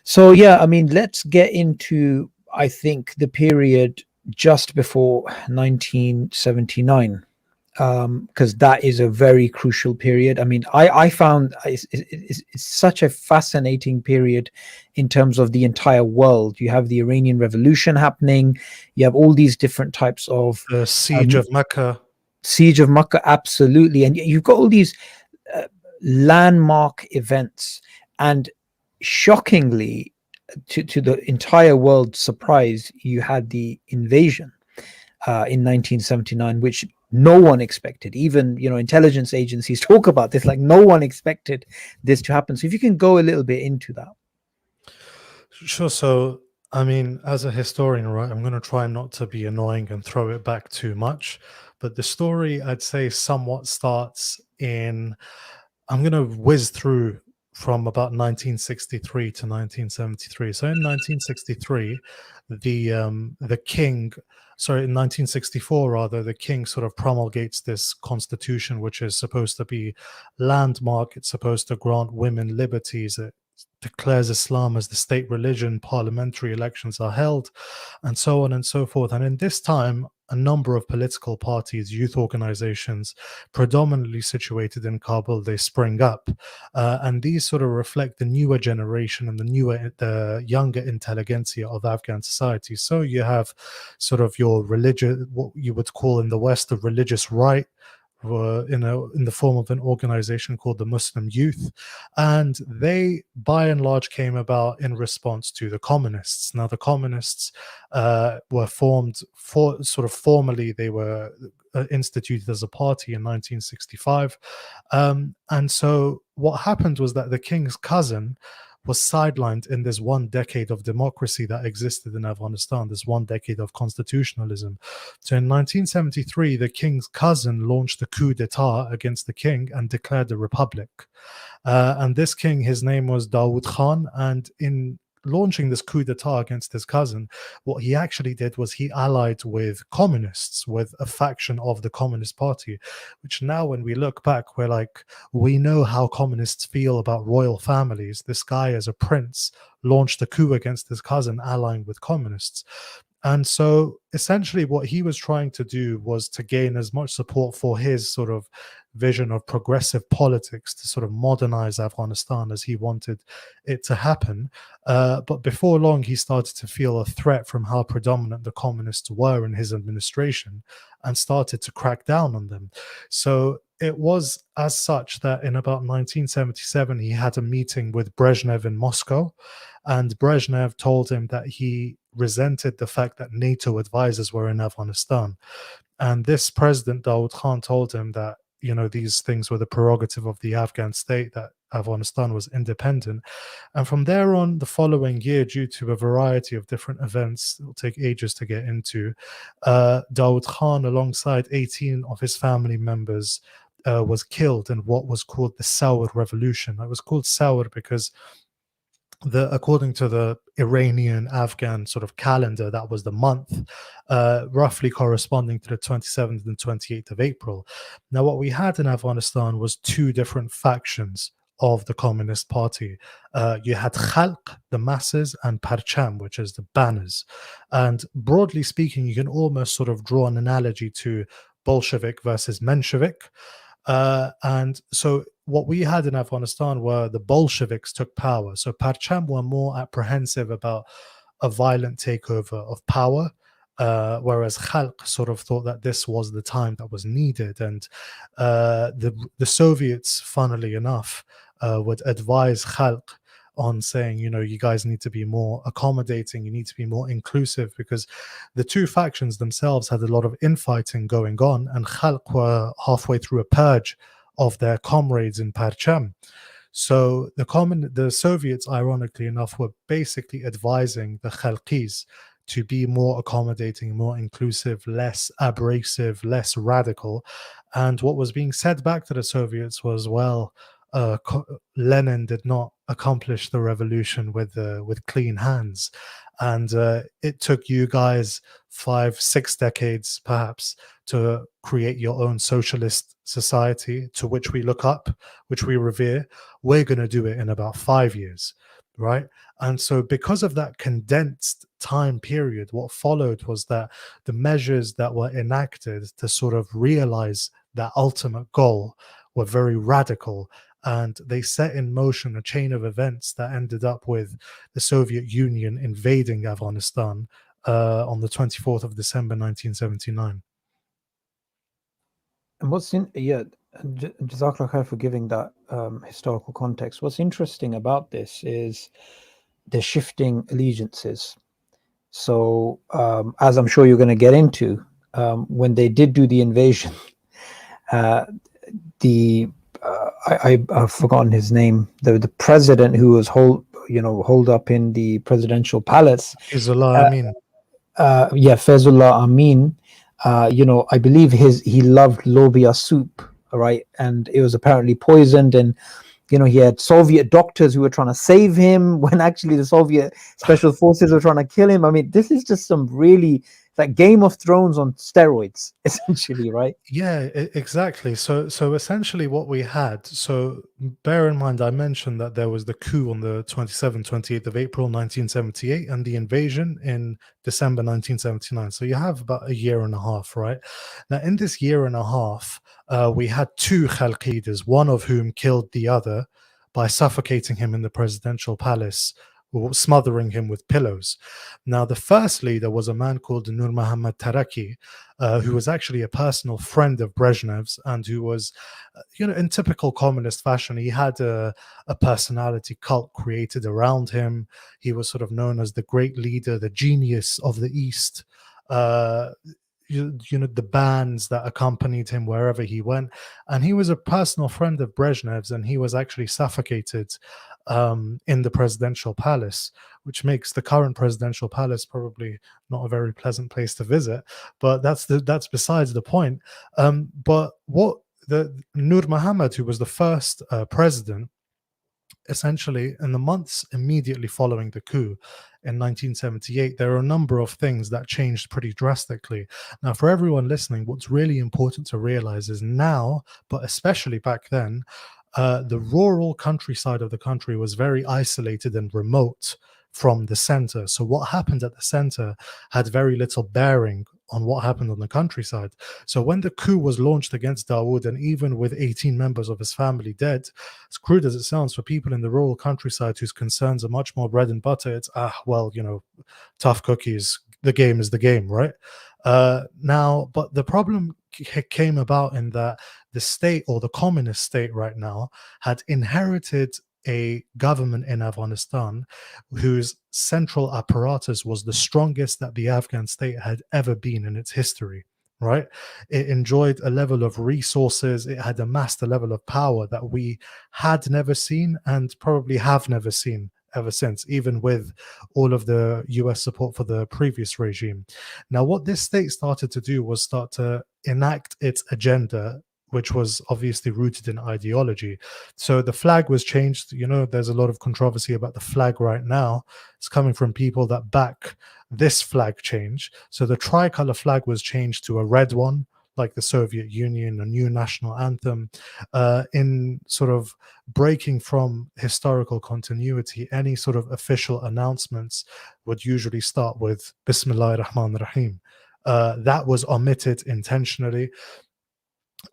So yeah, I mean, let's get into, I think, the period just before 1979, because that is a very crucial period. I mean, I found it's such a fascinating period in terms of the entire world. You have the Iranian Revolution happening. You have all these different types of The siege um, of Mecca. siege of Makkah, absolutely, and you've got all these uh, landmark events, and shockingly, to the entire world's surprise, you had the invasion in 1979, which no one expected. Even intelligence agencies talk about this, like no one expected this to happen. So if you can go a little bit into that. Sure. So, I mean, as a historian, right, I'm going to try not to be annoying and throw it back too much. But the story, I'd say, somewhat starts in, I'm going to whiz through from about 1963 to 1973. So in 1963, the king, sorry, in 1964 rather, the king sort of promulgates this constitution, which is supposed to be landmark. It's supposed to grant women liberties. It declares Islam as the state religion. Parliamentary elections are held, and so on and so forth. And in this time, a number of political parties, youth organizations, predominantly situated in Kabul, they spring up, and these sort of reflect the newer generation and the younger intelligentsia of Afghan society. So you have sort of your religious, what you would call in the West, the religious right, in the form of an organization called the Muslim Youth, and they by and large came about in response to the communists. Now the communists were formed for sort of formally, they were instituted as a party in 1965, and so what happened was that the king's cousin was sidelined in this 1 decade of democracy that existed in Afghanistan, this 1 decade of constitutionalism. So in 1973, the king's cousin launched a coup d'etat against the king and declared a republic. And this king, his name was Dawood Khan, and in launching this coup d'etat against his cousin, what he actually did was he allied with communists, with a faction of the Communist Party, which now when we look back, we're like, we know how communists feel about royal families. This guy as a prince launched a coup against his cousin, allying with communists. And so essentially what he was trying to do was to gain as much support for his sort of vision of progressive politics to sort of modernize Afghanistan as he wanted it to happen. But before long, he started to feel a threat from how predominant the communists were in his administration and started to crack down on them. So it was as such that in about 1977, he had a meeting with Brezhnev in Moscow, and Brezhnev told him that he resented the fact that NATO advisors were in Afghanistan. And this president, Dawood Khan, told him that, you know, these things were the prerogative of the Afghan state, that Afghanistan was independent. And from there on, the following year, due to a variety of different events, it'll take ages to get into, Dawood Khan, alongside 18 of his family members, was killed in what was called the Sour Revolution. It was called Sour because according to the Iranian Afghan sort of calendar, that was the month, roughly corresponding to the 27th and 28th of April. Now, what we had in Afghanistan was two different factions of the Communist Party. You had Khalq, the masses, and Parcham, which is the banners. And broadly speaking, you can almost sort of draw an analogy to Bolshevik versus Menshevik. And so what we had in Afghanistan were the Bolsheviks took power. So Parcham were more apprehensive about a violent takeover of power, whereas Khalq sort of thought that this was the time that was needed. And the Soviets, funnily enough, would advise Khalq on saying, you know, you guys need to be more accommodating, you need to be more inclusive, because the two factions themselves had a lot of infighting going on, and Khalq were halfway through a purge of their comrades in Parcham. So the Soviets, ironically enough, were basically advising the Khalqis to be more accommodating, more inclusive, less abrasive, less radical. And what was being said back to the Soviets was, well, Lenin did not accomplish the revolution with clean hands, and it took you guys 5-6 decades perhaps to create your own socialist society to which we look up, which we revere. We're going to do it in about 5 years, right? And so, because of that condensed time period, what followed was that the measures that were enacted to sort of realize that ultimate goal were very radical. And they set in motion a chain of events that ended up with the Soviet Union invading Afghanistan on the 24th of December 1979. And what's in yeah, Jazakallah khair for giving that historical context. What's interesting about this is the shifting allegiances. So, as I'm sure you're going to get into, when they did do the invasion, uh, the I've forgotten his name. The president who was holed up in the presidential palace. Hizullah Uh, Amin. yeah, Fezullah Amin. I believe he loved lobia soup, right? And it was apparently poisoned, and he had Soviet doctors who were trying to save him when actually the Soviet special forces were trying to kill him. I mean, this is just some really like Game of Thrones on steroids, essentially, right? Yeah, exactly. So essentially what we had, so bear in mind, I mentioned that there was the coup on the 27th, 28th of April, 1978, and the invasion in December 1979. So you have about a year and a half, right? Now, in this year and a half, we had two Khalq leaders, one of whom killed the other by suffocating him in the presidential palace, or smothering him with pillows. Now, the first leader was a man called Nur Muhammad Taraki, who was actually a personal friend of Brezhnev's, and who was, in typical communist fashion, he had a personality cult created around him. He was sort of known as the great leader, the genius of the East. Uh, the bands that accompanied him wherever he went, and he was a personal friend of Brezhnev's, and he was actually suffocated in the presidential palace, which makes the current presidential palace probably not a very pleasant place to visit. But that's besides the point. But what the Nur Muhammad, who was the first president, essentially in the months immediately following the coup in 1978, there are a number of things that changed pretty drastically. Now, for everyone listening, what's really important to realize is now, but especially back then, the rural countryside of the country was very isolated and remote from the center. So what happened at the center had very little bearing on what happened on the countryside. So when the coup was launched against Dawood, and even with 18 members of his family dead, as crude as it sounds, for people in the rural countryside whose concerns are much more bread and butter, it's tough cookies, the game is the game, right? Now, but the problem came about in that the state, or the communist state right now, had inherited a government in Afghanistan whose central apparatus was the strongest that the Afghan state had ever been in its history, right? It enjoyed a level of resources, it had amassed a level of power that we had never seen, and probably have never seen ever since, even with all of the US support for the previous regime. Now, what this state started to do was start to enact its agenda, which was obviously rooted in ideology. So the flag was changed. There's a lot of controversy about the flag right now. It's coming from people that back this flag change. So the tricolor flag was changed to a red one, like the Soviet Union, a new national anthem. In sort of breaking from historical continuity, any sort of official announcements would usually start with Bismillah ar-Rahman ar-Rahim. That was omitted intentionally.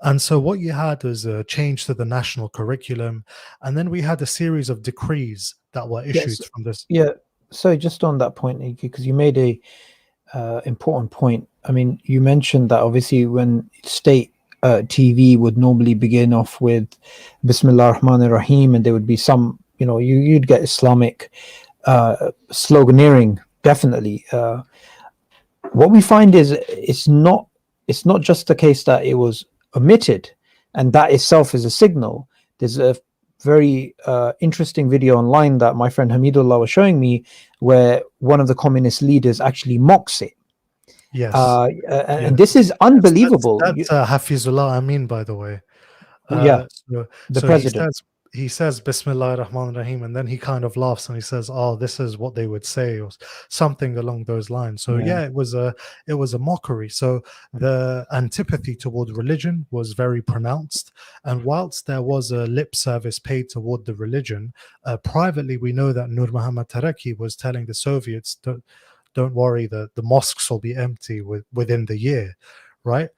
And so what you had was a change to the national curriculum, and then we had a series of decrees that were issued Yes. from this. Yeah. So just on that point, because you made a important point. I mean, you mentioned that obviously when state TV would normally begin off with Bismillah ar-Rahman ar-Rahim, and there would be some, you'd get Islamic sloganeering, definitely. What we find is it's not just the case that it was omitted, and that itself is a signal. There's a very interesting video online that my friend Hamidullah was showing me, where one of the communist leaders actually mocks it. Yes. And this is unbelievable. That's Hafizullah Amin, by the way. Yeah, So, the so he president. says, he says Bismillah ar-Rahman ar-Rahim, and then he kind of laughs and he says, "Oh, this is what they would say," or something along those lines. So Yeah. yeah, it was a mockery. So the antipathy toward religion was very pronounced, and whilst there was a lip service paid toward the religion, privately we know that Nur Muhammad Taraki was telling the Soviets, don't worry, the mosques will be empty within the year, right?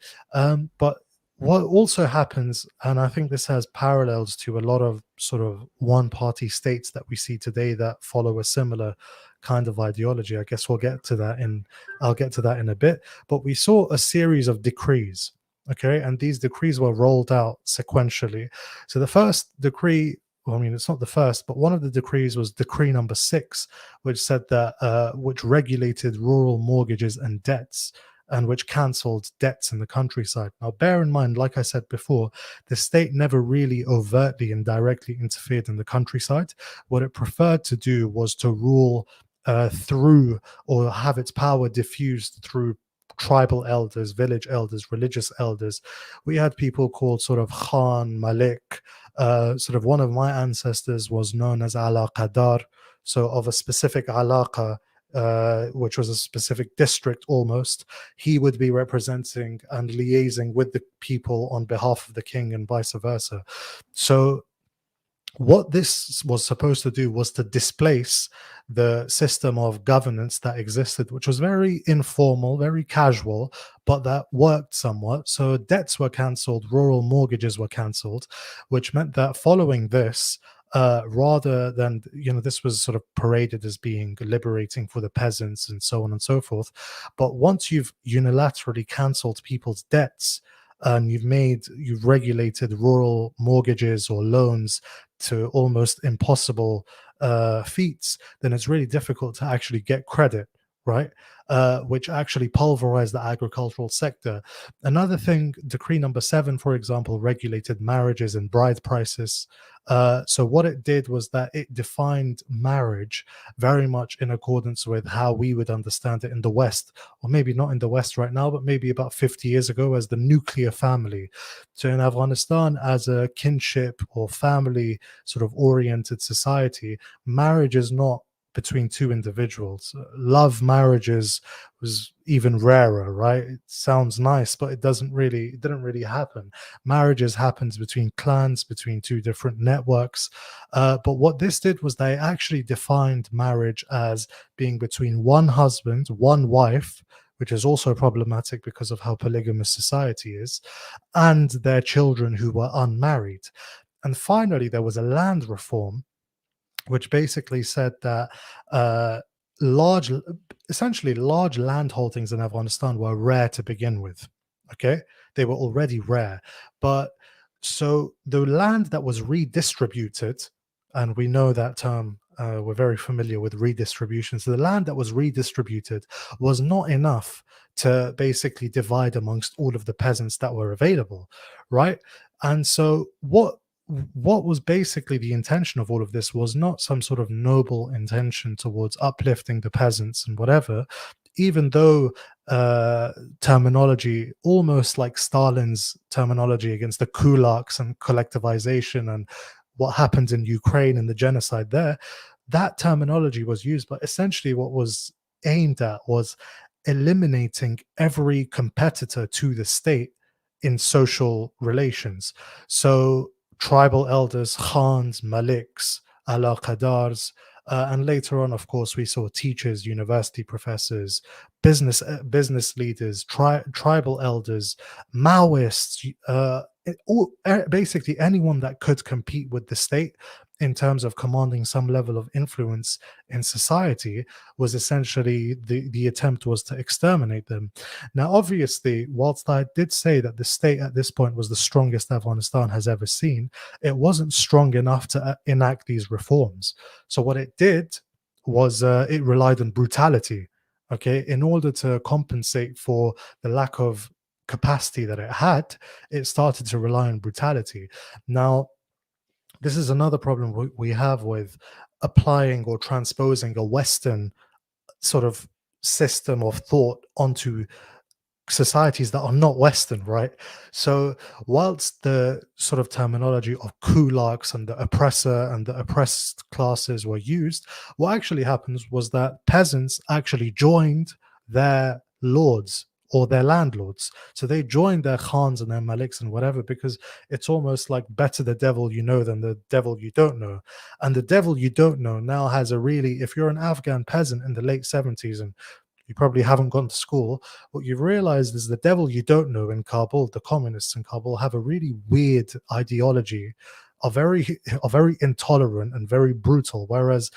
But what also happens, and I think this has parallels to a lot of sort of one party states that we see today that follow a similar kind of ideology. I guess I'll get to that in a bit. But we saw a series of decrees, okay, and these decrees were rolled out sequentially. So the first decree, well, I mean, it's not the first, but one of the decrees was decree number 6, which said that which regulated rural mortgages and debts, and which cancelled debts in the countryside. Now, bear in mind, like I said before, the state never really overtly and directly interfered in the countryside. What it preferred to do was to rule through, or have its power diffused through, tribal elders, village elders, religious elders. We had people called sort of Khan, Malik. Sort of one of my ancestors was known as Ala Qadar, so of a specific alaqa, which was a specific district almost. He would be representing and liaising with the people on behalf of the king and vice versa. So what this was supposed to do was to displace the system of governance that existed, which was very informal, very casual, but that worked somewhat. So debts were cancelled, rural mortgages were cancelled, which meant that following this, rather than, this was sort of paraded as being liberating for the peasants and so on and so forth. But once you've unilaterally cancelled people's debts, and you've regulated rural mortgages or loans to almost impossible feats, then it's really difficult to actually get credit, right? Which actually pulverized the agricultural sector. Another thing, decree number 7, for example, regulated marriages and bride prices. So what it did was that it defined marriage very much in accordance with how we would understand it in the West, or maybe not in the West right now, but maybe about 50 years ago, as the nuclear family. So in Afghanistan, as a kinship or family sort of oriented society, marriage is not between two individuals. Love marriages was even rarer, right? It sounds nice, but it didn't really happen. Marriages happens between clans, between two different networks. But what this did was they actually defined marriage as being between one husband, one wife, which is also problematic because of how polygamous society is, and their children who were unmarried. And finally, there was a land reform, which basically said that uh, large, essentially large land holdings in Afghanistan were rare to begin with. Okay, they were already rare, but so the land that was redistributed, and we know that term. We're very familiar with redistribution. So the land that was redistributed was not enough to basically divide amongst all of the peasants that were available, right? And so what was basically the intention of all of this was not some sort of noble intention towards uplifting the peasants and whatever, even though terminology, almost like Stalin's terminology against the kulaks and collectivization and what happened in Ukraine and the genocide there, that terminology was used, but essentially what was aimed at was eliminating every competitor to the state in social relations. So tribal elders, khans, maliks, ala qadars, and later on, of course, we saw teachers, university professors, business leaders, tribal elders, Maoists, basically anyone that could compete with the state in terms of commanding some level of influence in society was essentially the attempt was to exterminate them. Now, obviously, whilst I did say that the state at this point was the strongest Afghanistan has ever seen, it wasn't strong enough to enact these reforms. So what it did was it relied on brutality, okay, in order to compensate for the lack of capacity that it had. It started to rely on brutality. Now, this is another problem we have with applying or transposing a Western sort of system of thought onto societies that are not Western, right? So, whilst the sort of terminology of kulaks and the oppressor and the oppressed classes were used, what actually happens was that peasants actually joined their lords or their landlords. So they joined their khans and their maliks and whatever, because it's almost like better the devil you know than the devil you don't know. And the devil you don't know now has a really, if you're an Afghan peasant in the late 70s and you probably haven't gone to school, what you've realized is the devil you don't know in Kabul, the communists in Kabul, have a really weird ideology, are very intolerant and very brutal. Whereas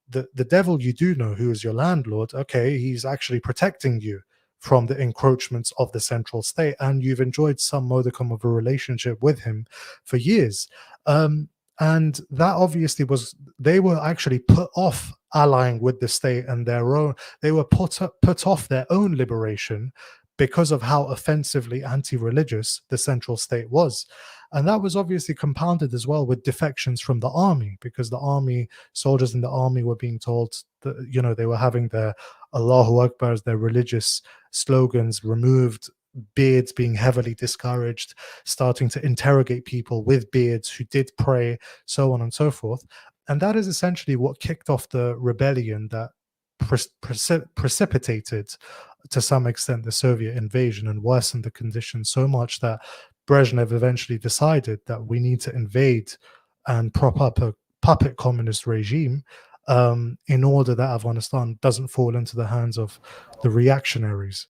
the devil you do know, who is your landlord, okay, he's actually protecting you from the encroachments of the central state, and you've enjoyed some modicum of a relationship with him for years. And that obviously was, they were actually put off allying with the state and their own, they were put off their own liberation because of how offensively anti-religious the central state was. And that was obviously compounded as well with defections from the army, because the army, soldiers in the army were being told that, you know, they were having their Allahu Akbars, their religious slogans removed, beards being heavily discouraged, starting to interrogate people with beards who did pray, so on and so forth. And that is essentially what kicked off the rebellion that precipitated, to some extent, the Soviet invasion and worsened the conditions so much that Brezhnev eventually decided that we need to invade and prop up a puppet communist regime, in order that Afghanistan doesn't fall into the hands of the reactionaries.